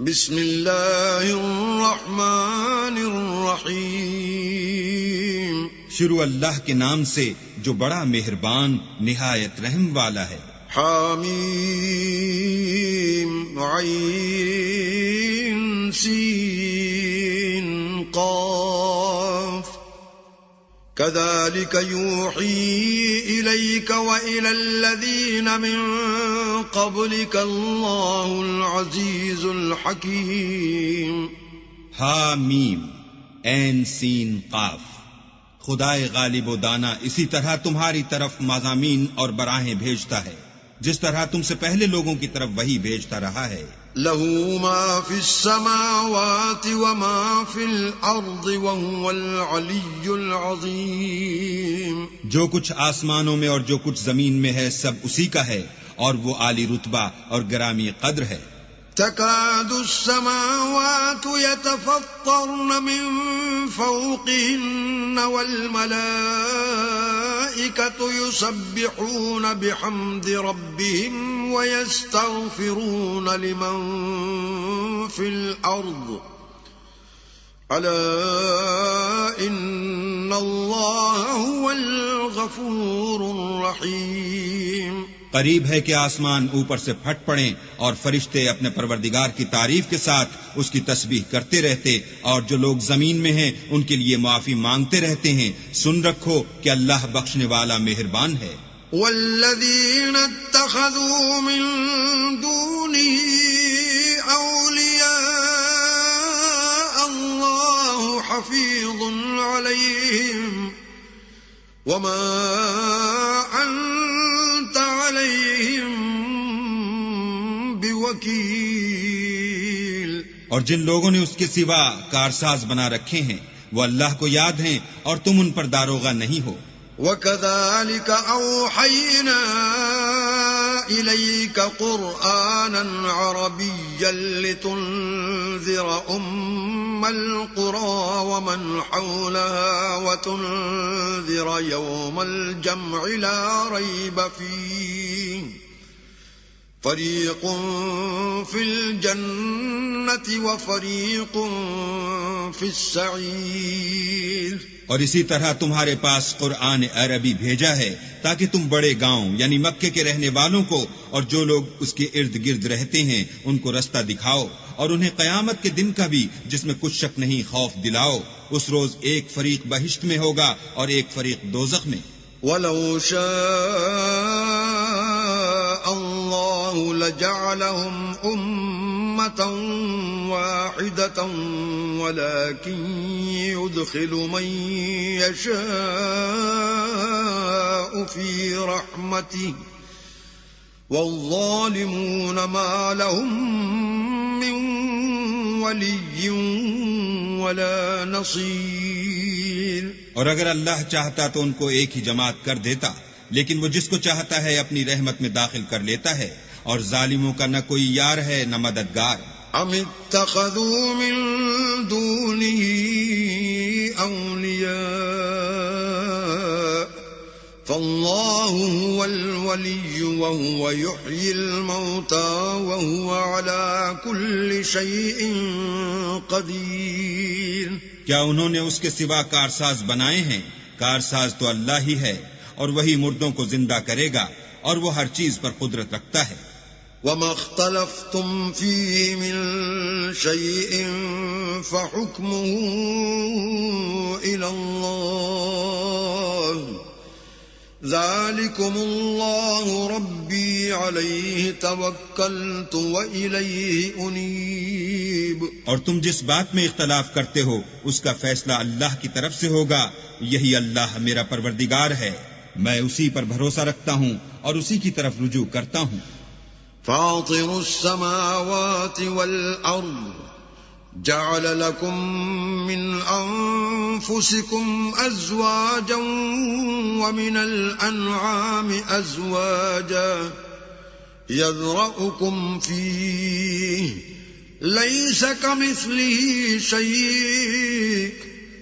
بسم اللہ الرحمن الرحیم. شروع اللہ کے نام سے جو بڑا مہربان نہایت رحم والا ہے. حامیم عین سین قاف كذلك يوحي إليك وإلى الذين من قبلك الله العزيز الحكيم. حامیم عین سین قاف. خدائے غالب و دانا اسی طرح تمہاری طرف مضامین اور براہیں بھیجتا ہے جس طرح تم سے پہلے لوگوں کی طرف وہی بھیجتا رہا ہے. له ما في السماوات وما في الأرض وهو العلي العظيم. جو کچھ آسمانوں میں اور جو کچھ زمین میں ہے سب اسی کا ہے اور وہ عالی رتبہ اور گرامی قدر ہے. تكاد السماوات يتفطرن من فوقهن والملائكة يسبحون بحمد ربهم ويستغفرون لمن في الأرض ألا إن الله هو الغفور الرحيم. قریب ہے کہ آسمان اوپر سے پھٹ پڑیں اور فرشتے اپنے پروردگار کی تعریف کے ساتھ اس کی تسبیح کرتے رہتے اور جو لوگ زمین میں ہیں ان کے لیے معافی مانگتے رہتے ہیں. سن رکھو کہ اللہ بخشنے والا مہربان ہے. والذین اتخذوا من دونه اولیاء اللہ حفیظ علیہم وما انت علیہم بوکیل. اور جن لوگوں نے اس کے سوا کارساز بنا رکھے ہیں وہ اللہ کو یاد ہیں اور تم ان پر داروغہ نہیں ہو. وَكَذَلِكَ أَوْحَيْنَا إِلَيْكَ قُرْآنًا عَرَبِيًّا لِتُنذِرَ أُمَّ الْقُرَى وَمَنْ حَوْلَهَا وَتُنذِرَ يَوْمَ الْجَمْعِ لَا رَيْبَ فِيهِ فَرِيقٌ فِي الْجَنَّةِ وَفَرِيقٌ فِي السَّعِيرِ. اور اسی طرح تمہارے پاس قرآن عربی بھیجا ہے تاکہ تم بڑے گاؤں یعنی مکے کے رہنے والوں کو اور جو لوگ اس کے ارد گرد رہتے ہیں ان کو رستہ دکھاؤ اور انہیں قیامت کے دن کا بھی جس میں کچھ شک نہیں خوف دلاؤ. اس روز ایک فریق بہشت میں ہوگا اور ایک فریق دوزخ میں. وَلَوْ شَاءَ اللَّهُ لَجَعَلَهُمْ أُمَّةً واحدة ولكن يدخل من يشاء في رحمته والظالمون ما لهم من ولي ولا نصير. اور اگر اللہ چاہتا تو ان کو ایک ہی جماعت کر دیتا لیکن وہ جس کو چاہتا ہے اپنی رحمت میں داخل کر لیتا ہے اور ظالموں کا نہ کوئی یار ہے نہ مددگار. ام اتخذوا من دونه اولیاء فالله هو الولي وهو يحيي الموتى وهو على كل شيء قدير. کیا انہوں نے اس کے سوا کارساز بنائے ہیں؟ کارساز تو اللہ ہی ہے اور وہی مردوں کو زندہ کرے گا اور وہ ہر چیز پر قدرت رکھتا ہے. وَمَا اخْتَلَفْتُمْ فِيهِ مِنْ شَيْءٍ فَحُكْمُهُ إِلَى اللَّهِ ذَلِكُمُ اللَّهُ رَبِّي عَلَيْهِ تَوَكَّلْتُ وَإِلَيْهِ أُنِيبُ. اور تم جس بات میں اختلاف کرتے ہو اس کا فیصلہ اللہ کی طرف سے ہوگا. یہی اللہ میرا پروردگار ہے، میں اسی پر بھروسہ رکھتا ہوں اور اسی کی طرف رجوع کرتا ہوں. فاطر السماوات والأرض جعل لكم من أنفسكم أزواجا ومن الأنعام أزواجا يذرأكم فيه ليس كمثله شيء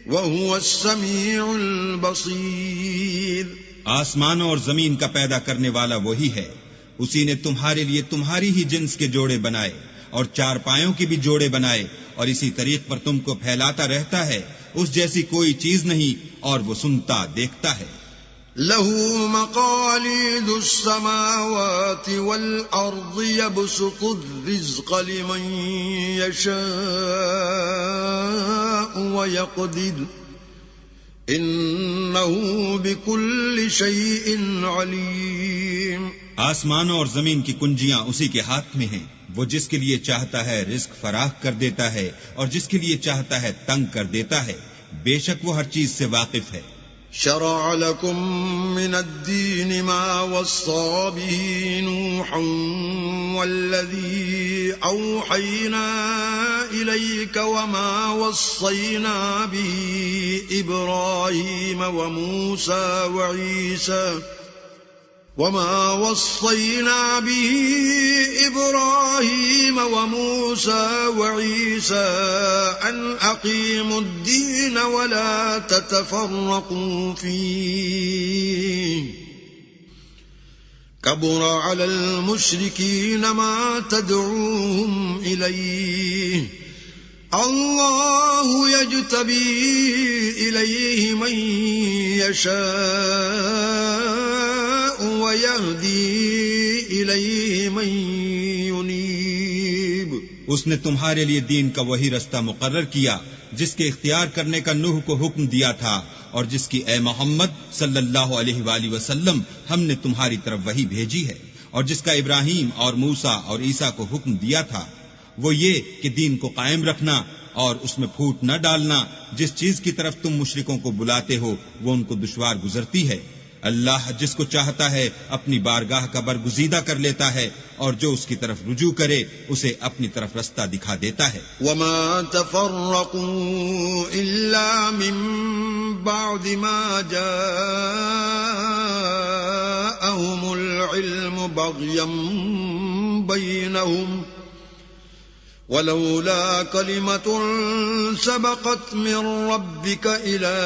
وهو السميع البصير. آسمانوں اور زمین کا پیدا کرنے والا وہی ہے، اسی نے تمہارے لیے تمہاری ہی جنس کے جوڑے بنائے اور چارپایوں کی بھی جوڑے بنائے، اور اسی طریق پر تم کو پھیلاتا رہتا ہے، اس جیسی کوئی چیز نہیں، اور وہ سنتا دیکھتا ہے۔ له مقاليد السماوات والأرض يبسط الرزق لمن يشاء ويقدر إنه بكل شيء عليم۔ آسمانوں اور زمین کی کنجیاں اسی کے ہاتھ میں ہیں، وہ جس کے لیے چاہتا ہے رزق فراخ کر دیتا ہے، اور جس کے لیے چاہتا ہے تنگ کر دیتا ہے، بے شک وہ ہر چیز سے واقف ہے۔ شرع لكم من الدين ما وصى به نوحا والذي أوحينا إليك وما وصينا به إبراهيم وموسى وعيسى أن أقيموا الدين ولا تتفرقوا فيه كبر على المشركين ما تدعوهم إليه الله يجتبي إليه من يشاء ويهدي إليه من ينيب۔ اس نے تمہارے لیے دین کا وہی رستہ مقرر کیا جس کے اختیار کرنے کا نوح کو حکم دیا تھا، اور جس کی اے محمد صلی اللہ علیہ وآلہ وسلم ہم نے تمہاری طرف وہی بھیجی ہے، اور جس کا ابراہیم اور موسیٰ اور عیسیٰ کو حکم دیا تھا، وہ یہ کہ دین کو قائم رکھنا اور اس میں پھوٹ نہ ڈالنا۔ جس چیز کی طرف تم مشرکوں کو بلاتے ہو وہ ان کو دشوار گزرتی ہے۔ اللہ جس کو چاہتا ہے اپنی بارگاہ کا برگزیدہ کر لیتا ہے، اور جو اس کی طرف رجوع کرے اسے اپنی طرف رستہ دکھا دیتا ہے۔ وما تفرقوا إلا من بعد ما جاءهم العلم بغيا بينهم ولولا كلمة سبقت من ربك إلى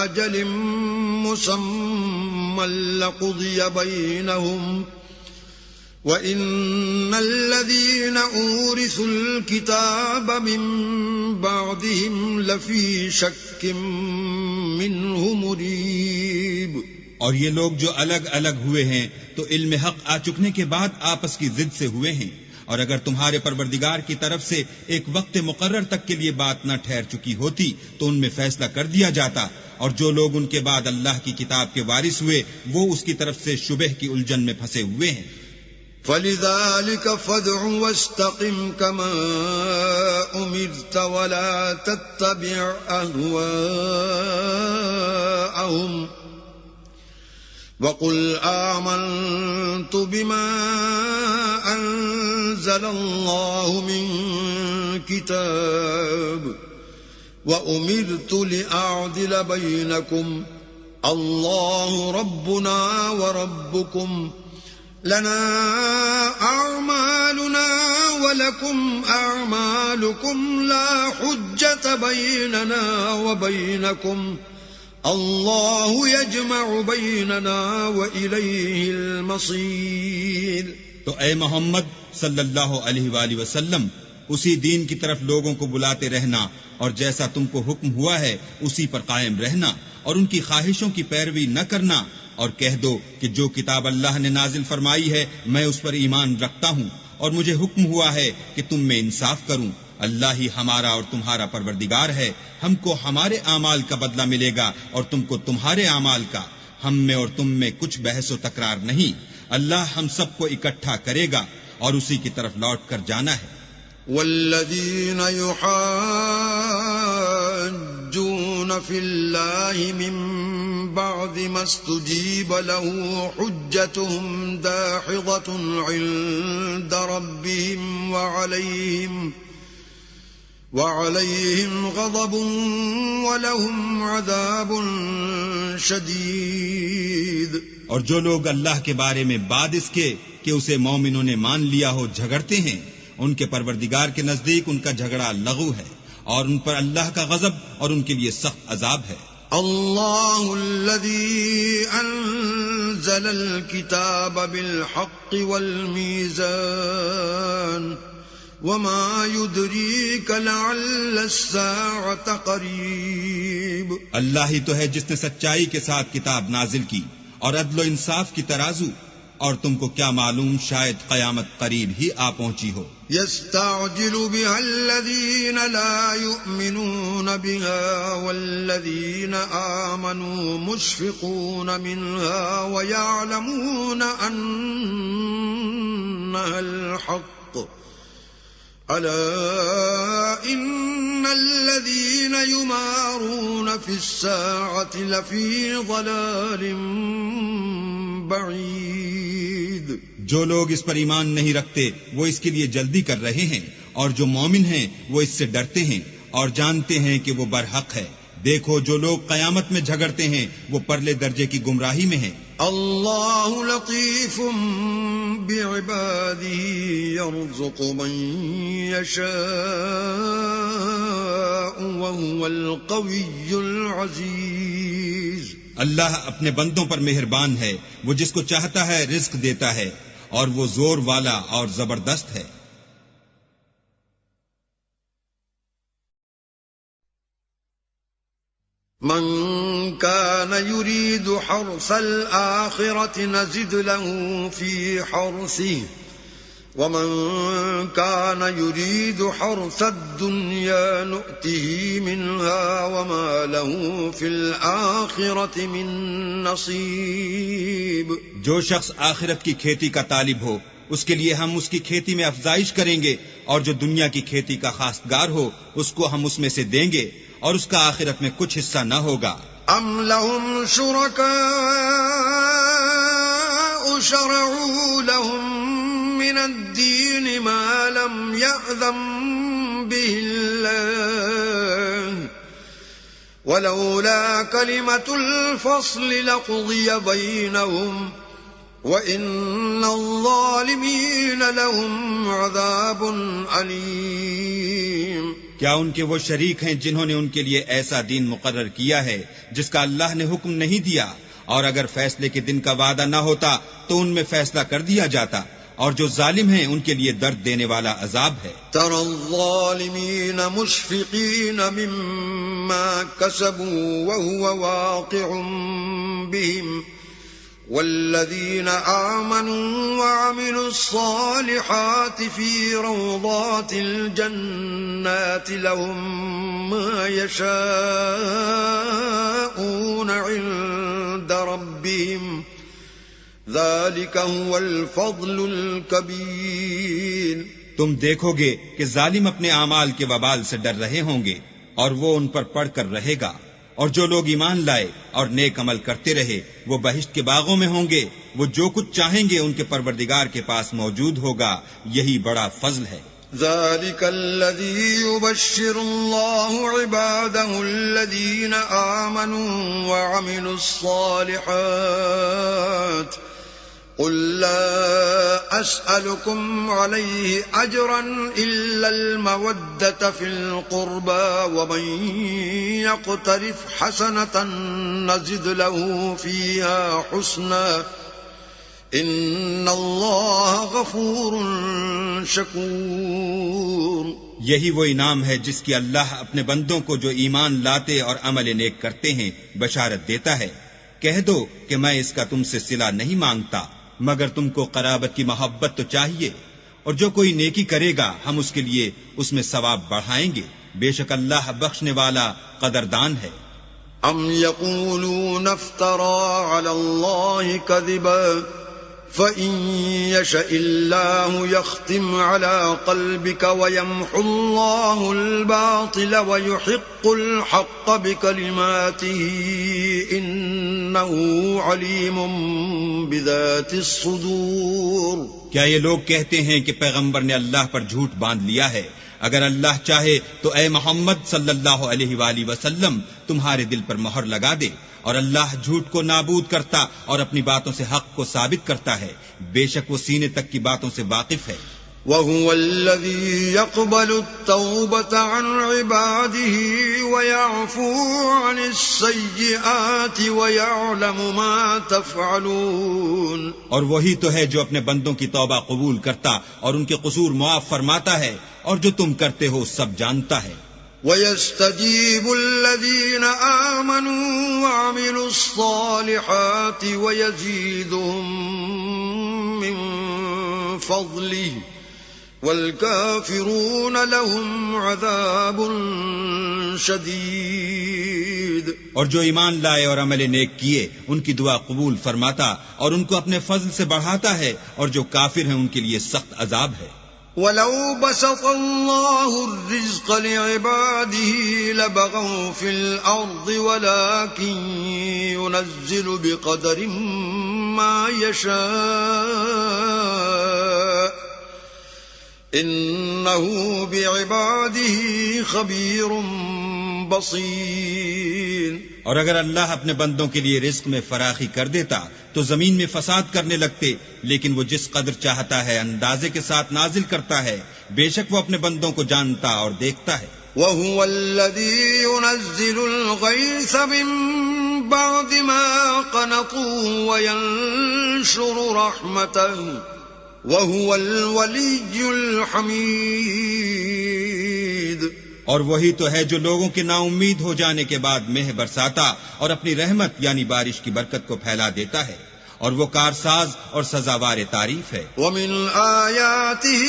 أجل مسمى لقضي بينهم وَإِنَّ الَّذِينَ أُورِثُوا الْكِتَابَ مِن بَعْدِهِمْ لَفِي شَكٍّ مِّنْهُ مُرِيبٍ۔ اور یہ لوگ جو الگ الگ ہوئے ہیں تو علم حق آ چکنے کے بعد آپس کی ضد سے ہوئے ہیں، اور اگر تمہارے پروردگار کی طرف سے ایک وقت مقرر تک کے لیے بات نہ ٹھہر چکی ہوتی تو ان میں فیصلہ کر دیا جاتا، اور جو لوگ ان کے بعد اللہ کی کتاب کے وارث ہوئے وہ اس کی طرف سے شبہ کی الجھن میں پھنسے ہوئے ہیں۔ فَلِذَلِكَ فَادْعُ وَاسْتَقِمْ كَمَا أُمِرْتَ وَلَا تَتَّبِعْ أَهْوَاءَهُمْ وَقُلْ آمَنْتُ بِمَا أَنزَلَ اللَّهُ مِنْ كِتَابٍ وَأُمِرْتُ لِأَعْدِلَ بَيْنَكُمْ اللَّهُ رَبُّنَا وَرَبُّكُمْ لنا أعمالنا ولكم أعمالكم لا حجة بيننا وبينكم الله يجمع بيننا وإليه المصير۔ تو اے محمد صلی اللہ علیہ وآلہ وسلم اسی دین کی طرف لوگوں کو بلاتے رہنا، اور جیسا تم کو حکم ہوا ہے اسی پر قائم رہنا، اور ان کی خواہشوں کی پیروی نہ کرنا، اور کہہ دو کہ جو کتاب اللہ نے نازل فرمائی ہے میں اس پر ایمان رکھتا ہوں، اور مجھے حکم ہوا ہے کہ تم میں انصاف کروں۔ اللہ ہی ہمارا اور تمہارا پروردگار ہے، ہم کو ہمارے اعمال کا بدلہ ملے گا اور تم کو تمہارے اعمال کا، ہم میں اور تم میں کچھ بحث و تکرار نہیں۔ اللہ ہم سب کو اکٹھا کرے گا اور اسی کی طرف لوٹ کر جانا ہے۔ والذین یحاجون فی اللہ من بعد ما استجیب له حجتهم داحضة عند ربهم وعليهم غضب ولهم عذاب شدید۔ اور جو لوگ اللہ کے بارے میں بعد اس کے کہ اسے مومنوں نے مان لیا ہو جھگڑتے ہیں، ان کے پروردگار کے نزدیک ان کا جھگڑا لغو ہے، اور ان پر اللہ کا غضب اور ان کے لیے سخت عذاب ہے۔ اللہ الذی انزل الكتاب بالحق والمیزان وما يدريك لعل الساعة قريب. اللہ ہی تو ہے جس نے سچائی کے ساتھ کتاب نازل کی اور عدل و انصاف کی ترازو، اور تم کو کیا معلوم شاید قیامت قریب ہی آ پہنچی ہو. يستعجل بها الذين لا يؤمنون بها والذين آمنوا مشفقون منها ويعلمون أنها الحق. ألا إن الذين يمارون في الساعة لفي ضلال بعيد. جو لوگ اس پر ایمان نہیں رکھتے وہ اس کے لیے جلدی کر رہے ہیں، اور جو مومن ہیں وہ اس سے ڈرتے ہیں اور جانتے ہیں کہ وہ برحق ہے. دیکھو جو لوگ قیامت میں جھگڑتے ہیں وہ پرلے درجے کی گمراہی میں ہیں. اللہ لطیف بعباده يرزق من يشاء وهو القوي العزيز. اللہ اپنے بندوں پر مہربان ہے، وہ جس کو چاہتا ہے رزق دیتا ہے، اور وہ زور والا اور زبردست ہے. من كان يريد حرث الآخرة نزد له في حرثه ومن كان يريد حرث الدنيا نؤته منها وما له في الآخرة من نصيب. جو شخص آخرت کی کھیتی کا طالب ہو اس کے لیے ہم اس کی کھیتی میں افزائش کریں گے، اور جو دنیا کی کھیتی کا خواستگار ہو اس کو ہم اس میں سے دیں گے، اور اس کا آخرت میں کچھ حصہ نہ ہوگا. ام لهم شركاء شرعوا لهم من الدين ما لم يأذن به الله ولولا كلمة الفصل لقضي بينهم وَإِنَّ الظَّالِمِينَ لَهُمْ عَذَابٌ أَلِيمٌ. کیا ان کے وہ شریک ہیں جنہوں نے ان کے لیے ایسا دین مقرر کیا ہے جس کا اللہ نے حکم نہیں دیا، اور اگر فیصلے کے دن کا وعدہ نہ ہوتا تو ان میں فیصلہ کر دیا جاتا، اور جو ظالم ہیں ان کے لیے درد دینے والا عذاب ہے. تَرَى الظَّالِمِينَ مُشْفِقِينَ مِمَّا كَسَبُوا وَهُوَ وَاقِعٌ بِهِمْ والذين آمنوا وعملوا الصالحات في روضات الجنات لهم ما يشاءون عند ربهم ذلك هو الفضل الكبير. تم دیکھو گے کہ ظالم اپنے اعمال کے وبال سے ڈر رہے ہوں گے اور وہ ان پر پڑھ کر رہے گا، اور جو لوگ ایمان لائے اور نیک عمل کرتے رہے وہ بہشت کے باغوں میں ہوں گے، وہ جو کچھ چاہیں گے ان کے پروردگار کے پاس موجود ہوگا، یہی بڑا فضل ہے. ذلك الذي يبشر الله عباده الذين آمنوا وعملوا الصالحات قل لا أسألكم عليه أجرا إلا المودة في القربى ومن يقترف حسنة نزد له فيها حسنا إن الله غفور شكور. یہی وہ انعام ہے جس کی اللہ اپنے بندوں کو جو ایمان لاتے اور عمل نیک کرتے ہیں بشارت دیتا ہے. کہہ دو کہ میں اس کا تم سے صلہ نہیں مانگتا مگر تم کو قرابت کی محبت تو چاہیے، اور جو کوئی نیکی کرے گا ہم اس کے لیے اس میں ثواب بڑھائیں گے، بے شک اللہ بخشنے والا قدردان ہے. ام یقولون افترى على الله كذبا فإن يشاء الله يختم على قلبك ويمحو الله الباطل ويحق الحق بكلماته إنه عليم بذات الصدور. کیا یہ لوگ کہتے ہیں کہ پیغمبر نے اللہ پر جھوٹ باندھ لیا ہے؟ اگر اللہ چاہے تو اے محمد صلی اللہ علیہ وآلہ وسلم تمہارے دل پر مہر لگا دے، اور اللہ جھوٹ کو نابود کرتا اور اپنی باتوں سے حق کو ثابت کرتا ہے، بے شک وہ سینے تک کی باتوں سے واقف ہے. وهو الذي يقبل التوبة عن عباده ويعفو عن السيئات ويعلم ما تفعلون. اور وہی تو ہے جو اپنے بندوں کی توبہ قبول کرتا اور ان کے قصور معاف فرماتا ہے، اور جو تم کرتے ہو سب جانتا ہے. وَيَسْتَجِيبُ الَّذِينَ آمَنُوا وَعَمِلُوا الصَّالِحَاتِ وَيَزِيدُهُم مِّن فَضْلِهِ وَالْكَافِرُونَ لَهُمْ عَذَابٌ شَدِيدٌ. اور جو ایمان لائے اور عمل نیک کیے ان کی دعا قبول فرماتا اور ان کو اپنے فضل سے بڑھاتا ہے، اور جو کافر ہیں ان کے لیے سخت عذاب ہے. وَلَوْ بَسَطَ اللَّهُ الرِّزْقَ لِعِبَادِهِ لَبَغَوْا فِي الْأَرْضِ وَلَكِن يُنَزِّلُ بِقَدَرٍ مَّا يَشَاءُ إِنَّهُ بِعِبَادِهِ خَبِيرٌ بَصِيرٌ. اور اگر اللہ اپنے بندوں کے لیے رزق میں فراخی کر دیتا تو زمین میں فساد کرنے لگتے، لیکن وہ جس قدر چاہتا ہے اندازے کے ساتھ نازل کرتا ہے. بے شک وہ اپنے بندوں کو جانتا اور دیکھتا ہے. وَهُوَ الَّذِي يُنَزِّلُ الْغَيْثَ مِن بَعْدِ مَا قَنَطُوا وَيَنشُرُ رَحْمَتَهُ وَهُوَ الْوَلِيُّ الْحَمِيدُ. اور وہی تو ہے جو لوگوں کے نا امید ہو جانے کے بعد مہ برساتا اور اپنی رحمت یعنی بارش کی برکت کو پھیلا دیتا ہے، اور وہ کارساز اور سزاوار تعریف ہے. وَمِنْ آيَاتِهِ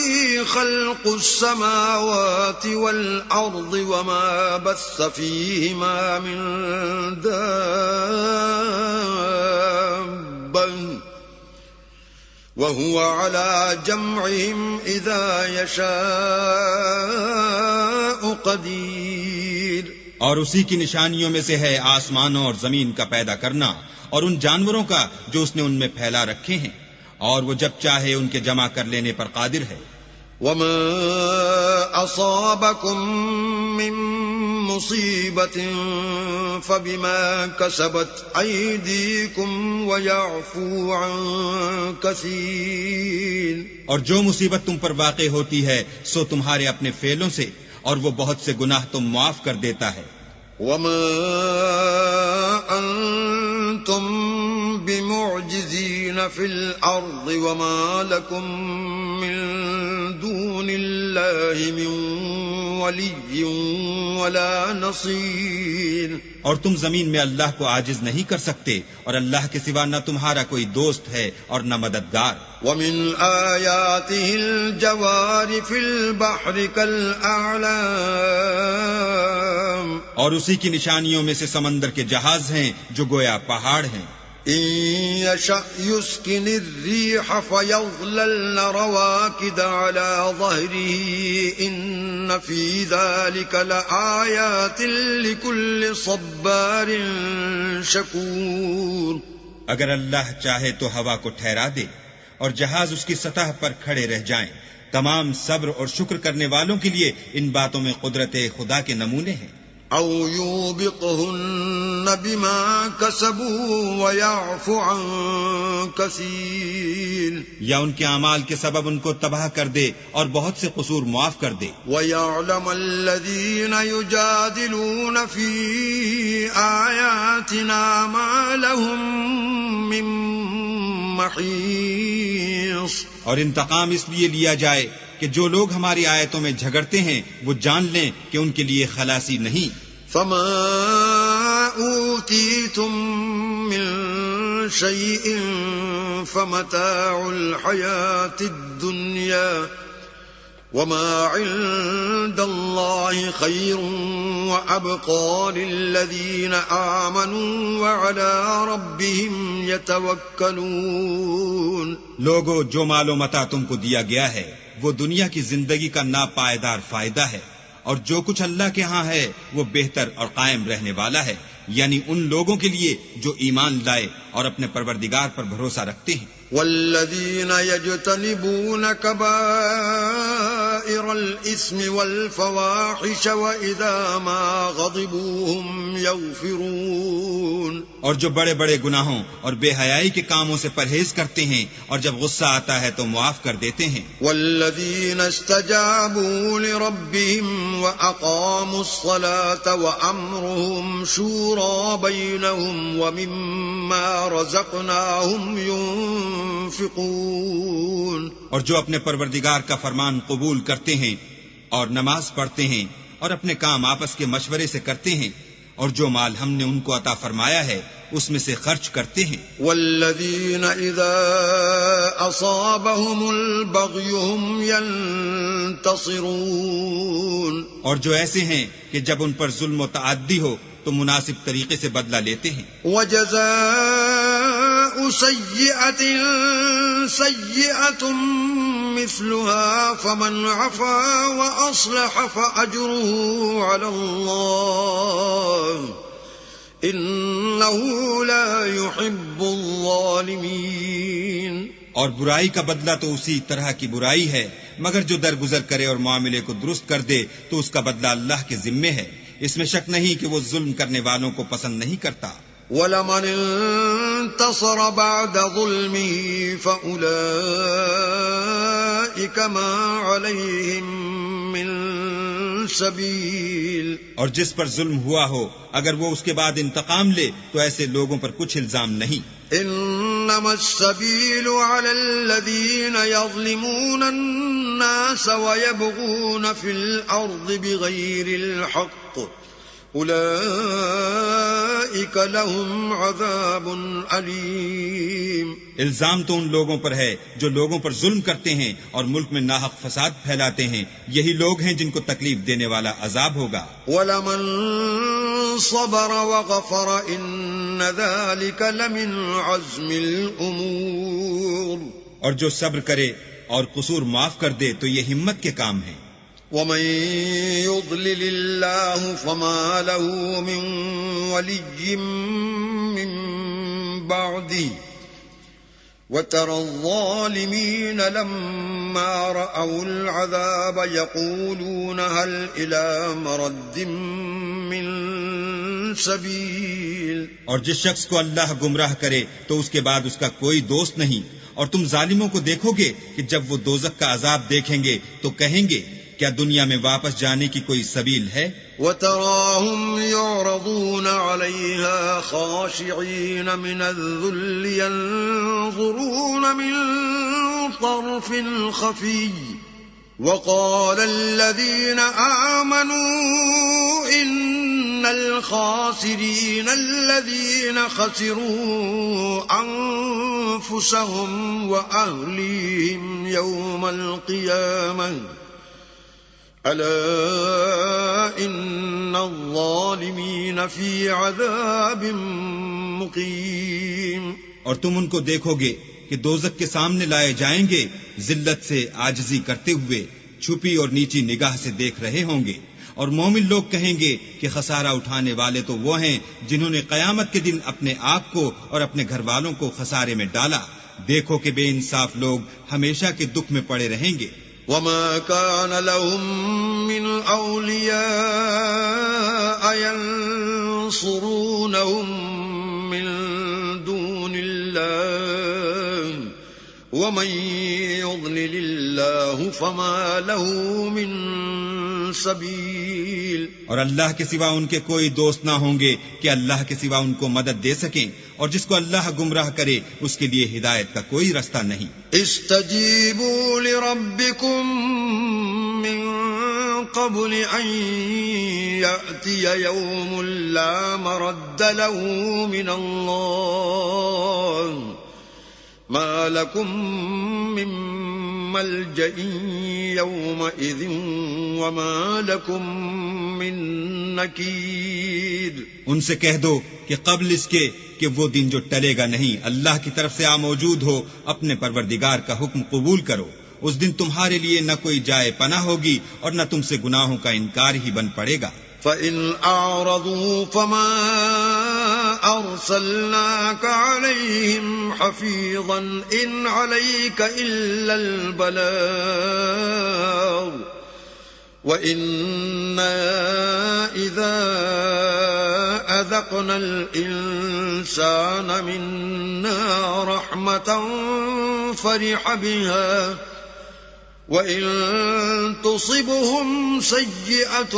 خَلْقُ السَّمَاوَاتِ وَالْأَرْضِ وَمَا بَثَّ فِيهِمَا مِن دَابَّةٍ وَهُوَ عَلَى جَمْعِهِمْ إِذَا يَشَاءُ قَدِيرٌ. اور اسی کی نشانیوں میں سے ہے آسمانوں اور زمین کا پیدا کرنا، اور ان جانوروں کا جو اس نے ان میں پھیلا رکھے ہیں، اور وہ جب چاہے ان کے جمع کر لینے پر قادر ہے. وَمَا أَصَابَكُم مِّن مُّصِيبَةٍ فَبِمَا كَسَبَتْ أَيْدِيكُمْ وَيَعْفُو عَن كَثِيرٍ. اور جو مصیبت تم پر واقع ہوتی ہے سو تمہارے اپنے فعلوں سے، اور وہ بہت سے گناہ تم معاف کر دیتا ہے. وَمَا أَنتُم بِمُعْجِزِينَ فِي الْأَرْضِ وَمَا لَكُم مِّن دُونِ اللَّهِ مِن وَلِيٍّ وَلَا نَصِيرٍ. اور تم زمین میں اللہ کو عاجز نہیں کر سکتے، اور اللہ کے سوا نہ تمہارا کوئی دوست ہے اور نہ مددگار. وَمِنْ آيَاتِهِ الْجَوَارِ فِي الْبَحْرِ كَالْأَعْلَامِ. اور اسی کی نشانیوں میں سے سمندر کے جہاز ہیں جو گویا پہاڑ ہیں. إِن يَشَأْ يُسْكِنِ الرِّيحَ فَيَظْلَلْنَ رَوَاكِدَ عَلَى ظَهْرِهِ إِنَّ فِي ذَلِكَ لَآيَاتٍ لِكُلِّ صَبَّارٍ شَكُورٍ. اگر اللہ چاہے تو ہوا کو ٹھہرا دے اور جہاز اس کی سطح پر کھڑے رہ جائیں. تمام صبر اور شکر کرنے والوں کے لیے ان باتوں میں قدرت خدا کے نمونے ہیں. أَوْ يُوبِقْهُنَّ بِمَا كَسَبُوا وَيَعْفُ عَن كَثِيرٍ. یا ان کے اعمال کے سبب ان کو تباہ کر دے اور بہت سے قصور معاف کر دے. وَيَعْلَمَ الَّذِينَ يُجَادِلُونَ فِي آيَاتِنَا مَا لَهُم مِّن مَّحِيصٍ. اور انتقام اس لیے لیا جائے کہ جو لوگ ہماری آیتوں میں جھگڑتے ہیں وہ جان لیں کہ ان کے لیے خلاصی نہیں. فَمَا أُوتِيتُم مِّن شَيْءٍ فَمَتَاعُ الْحَيَاةِ الدُّنْيَا وَمَا عِندَ اللَّهِ خَيْرٌ وَأَبْقَىٰ لِلَّذِينَ آمَنُوا وَعَلَىٰ رَبِّهِمْ يَتَوَكَّلُونَ. لوگو، جو مال و متاع تم کو دیا گیا ہے وہ دنیا کی زندگی کا ناپائیدار فائدہ ہے، اور جو کچھ اللہ کے ہاں ہے وہ بہتر اور قائم رہنے والا ہے، یعنی ان لوگوں کے لیے جو ایمان لائے اور اپنے پروردگار پر بھروسہ رکھتے ہیں. والذین یجتنبون کبائر الاسم والفواحش واذا ما غضبوا هم یغفرون. اور جو بڑے بڑے گناہوں اور بے حیائی کے کاموں سے پرہیز کرتے ہیں اور جب غصہ آتا ہے تو معاف کر دیتے ہیں. والذین استجابوا لربهم وأقاموا الصلاة وأمرهم شورى بينهم ومما رزقناهم ينفقون. اور جو اپنے پروردگار کا فرمان قبول کرتے ہیں اور نماز پڑھتے ہیں اور اپنے کام آپس کے مشورے سے کرتے ہیں اور جو مال ہم نے ان کو عطا فرمایا ہے اس میں سے خرچ کرتے ہیں. والذین اذا اصابهم البغی هم ينتصرون. اور جو ایسے ہیں کہ جب ان پر ظلم و تعدی ہو تو مناسب طریقے سے بدلہ لیتے ہیں. وجزاء سیئۃ سیئۃ مثلها فمن عفا واصلح فاجره علی اللہ انه لا يحب الظالمین. اور برائی کا بدلہ تو اسی طرح کی برائی ہے مگر جو درگزر کرے اور معاملے کو درست کر دے تو اس کا بدلہ اللہ کے ذمے ہے. اس میں شک نہیں کہ وہ ظلم کرنے والوں کو پسند نہیں کرتا. وَلَمَنِ انتصر بعد ظلمه فَأُولَئِكَ مَا عَلَيْهِمْ مِنْ سَبِيلٍ. اور جس پر ظلم ہوا ہو اگر وہ اس کے بعد انتقام لے تو ایسے لوگوں پر کچھ الزام نہیں. انما السبيل على الذين يظلمون الناس ويبغون في الارض بغير الحق اولئك لهم عذاب الیم. الزام تو ان لوگوں پر ہے جو لوگوں پر ظلم کرتے ہیں اور ملک میں ناحق فساد پھیلاتے ہیں. یہی لوگ ہیں جن کو تکلیف دینے والا عذاب ہوگا. وَلَمَنْ صَبَرَ وَغَفَرَ إِنَّ ذَلِكَ لَمِنْ عَزْمِ الْأُمُورِ. اور جو صبر کرے اور قصور معاف کر دے تو یہ ہمت کے کام ہیں. وَمَن يُضْلِلِ اللَّهُ فَمَا لَهُ مِن وَلِيٍّ مِّن بَعْدِهِ وَتَرَى الظَّالِمِينَ لَمَّا رَأَوُا الْعَذَابَ يَقُولُونَ هَلْ إِلَى مَرَدٍ مِّن سَبِيلٍ. اور جس شخص کو اللہ گمراہ کرے تو اس کے بعد اس کا کوئی دوست نہیں. اور تم ظالموں کو دیکھو گے کہ جب وہ دوزخ کا عذاب دیکھیں گے تو کہیں گے کیا دنیا میں واپس جانے کی کوئی سبیل ہے؟ وَتَرَاهُمْ يُعْرَضُونَ عَلَيْهَا خَاشِعِينَ مِنَ الذُّلِّ يَنظُرُونَ مِن طَرْفٍ خَفِيٍّ وَقَالَ الَّذِينَ آمَنُوا إِنَّ الْخَاسِرِينَ الَّذِينَ خَسِرُوا أَنفُسَهُمْ وَأَهْلِيهِمْ يَوْمَ الْقِيَامَةِ أَلَا إِنَّ الظَّالِمِينَ فِي عَذَابٍ مُقِيمٍ. اور تم ان کو دیکھو گے کہ دوزخ کے سامنے لائے جائیں گے ذلت سے عاجزی کرتے ہوئے چھپی اور نیچی نگاہ سے دیکھ رہے ہوں گے. اور مومن لوگ کہیں گے کہ خسارہ اٹھانے والے تو وہ ہیں جنہوں نے قیامت کے دن اپنے آپ کو اور اپنے گھر والوں کو خسارے میں ڈالا. دیکھو کہ بے انصاف لوگ ہمیشہ کے دکھ میں پڑے رہیں گے. وَمَا كَانَ لَهُم مِّنْ أَوْلِيَاءَ يَنصُرُونَهُم مِّن دُونِ اللَّهِ وَمَن يُضْلِلِ اللَّهُ فَمَا لَهُ مِن سَبِيلٍ. اور اللہ کے سوا ان کے کوئی دوست نہ ہوں گے کہ اللہ کے سوا ان کو مدد دے سکیں. اور جس کو اللہ گمراہ کرے اس کے لیے ہدایت کا کوئی رستہ نہیں. استجیبوا لربکم من قبل ان یأتی یوم لا مرد له من اللہ ما لکم من ملجأ یومئذ وما لکم من نکیر. ان سے کہہ دو کہ قبل اس کے کہ وہ دن جو ٹلے گا نہیں اللہ کی طرف سے موجود ہو اپنے پروردگار کا حکم قبول کرو. اس دن تمہارے لیے نہ کوئی جائے پناہ ہوگی اور نہ تم سے گناہوں کا انکار ہی بن پڑے گا. فَإِنْ أَعْرَضُوا فَمَا أَرْسَلْنَاكَ عَلَيْهِمْ حَفِيظًا إِنْ عَلَيْكَ إِلَّا الْبَلَاغُ وَإِنَّا إِذَا أذقنا الإنسان منا رحمة فرح بها وإن تصبهم سيئة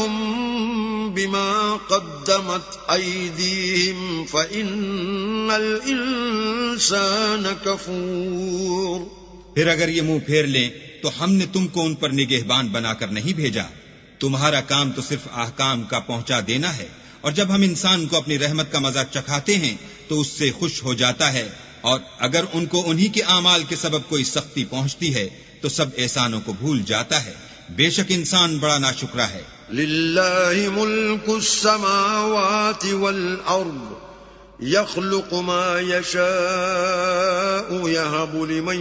بما قدمت أيديهم فإن الإنسان كفور. پھر اگر یہ منہ پھیر لیں تو ہم نے تم کو ان پر نگہبان بنا کر نہیں بھیجا. تمہارا کام تو صرف احکام کا پہنچا دینا ہے، اور جب ہم انسان کو اپنی رحمت کا مزہ چکھاتے ہیں تو اس سے خوش ہو جاتا ہے، اور اگر ان کو انہی کے اعمال کے سبب کوئی سختی پہنچتی ہے تو سب احسانوں کو بھول جاتا ہے. بے شک انسان بڑا ناشکرا ہے. للہ ملک السماوات والارض يخلق ما يشاء يهب لمن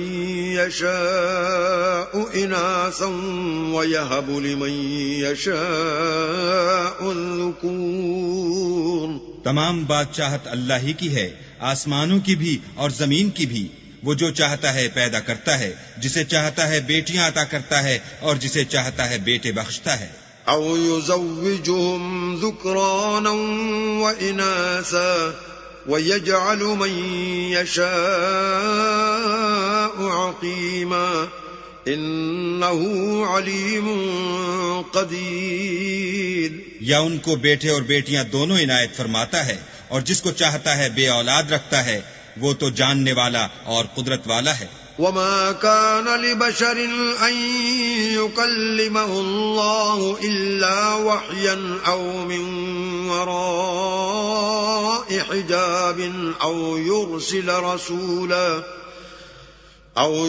يشاء إناثا ويهب لمن يشاء الذكور. تمام بادشاہت اللہ ہی کی ہے، آسمانوں کی بھی اور زمین کی بھی. وہ جو چاہتا ہے پیدا کرتا ہے، جسے چاہتا ہے بیٹیاں عطا کرتا ہے اور جسے چاہتا ہے بیٹے بخشتا ہے. او يزوجهم ذكرانا وإناثا وَيَجْعَلُ مَن يَشَاءُ عَقِيمًا إِنَّهُ عَلِيمٌ قَدِيرٌ. یا ان کو بیٹے اور بیٹیاں دونوں عنایت فرماتا ہے، اور جس کو چاہتا ہے بے اولاد رکھتا ہے، وہ تو جاننے والا اور قدرت والا ہے. وَمَا كَانَ لِبَشَرٍ أَن يُكَلِّمَهُ اللَّهُ إِلَّا وَحْيًا أَوْ مِن وَرَاءِ حِجَابٍ أَوْ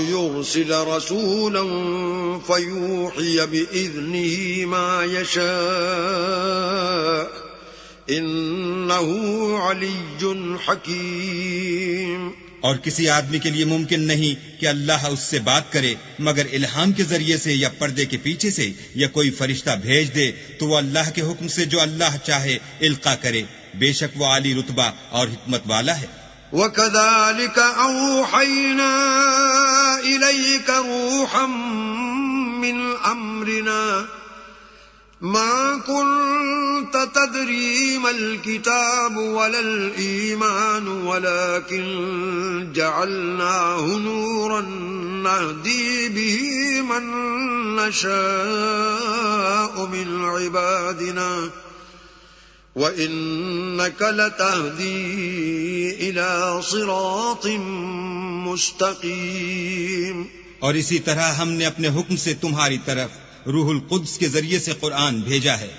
يُرْسِلَ رَسُولًا فَيُوحِيَ بِإِذْنِهِ مَا يَشَاءُ إِنَّهُ عَلِيٌّ حَكِيمٌ. اور کسی آدمی کے لیے ممکن نہیں کہ اللہ اس سے بات کرے مگر الہام کے ذریعے سے یا پردے کے پیچھے سے یا کوئی فرشتہ بھیج دے تو وہ اللہ کے حکم سے جو اللہ چاہے القا کرے. بے شک وہ عالی رتبہ اور حکمت والا ہے. وَكَذَلِكَ أَوْحَيْنَا إِلَيْكَ رُوحًا مِّنْ أَمْرِنَا ما كنت تدري ما الكتاب ولا الإيمان ولكن جعلناه نورا نهدي به من نشاء من عبادنا وإنك لتهدي إلى صراط مستقيم. اور اسی طرح ہم نے اپنے حکم سے تمہاری طرف روح القدس کے ذریعے سے قرآن بھیجا ہے.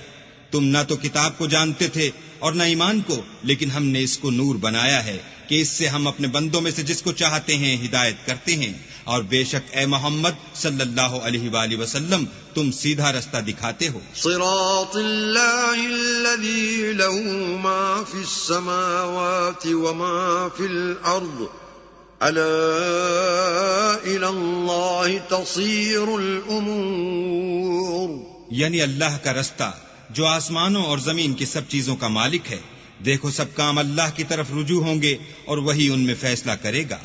تم نہ تو کتاب کو جانتے تھے اور نہ ایمان کو، لیکن ہم نے اس کو نور بنایا ہے کہ اس سے ہم اپنے بندوں میں سے جس کو چاہتے ہیں ہدایت کرتے ہیں. اور بے شک اے محمد صلی اللہ علیہ وآلہ وسلم تم سیدھا رستہ دکھاتے ہو. صراط اللہ الذی له ما فی السماوات وما فی الارض الا الى اللہ تصیر الامور. یعنی اللہ کا رستہ جو آسمانوں اور زمین کی سب چیزوں کا مالک ہے. دیکھو سب کام اللہ کی طرف رجوع ہوں گے اور وہی ان میں فیصلہ کرے گا.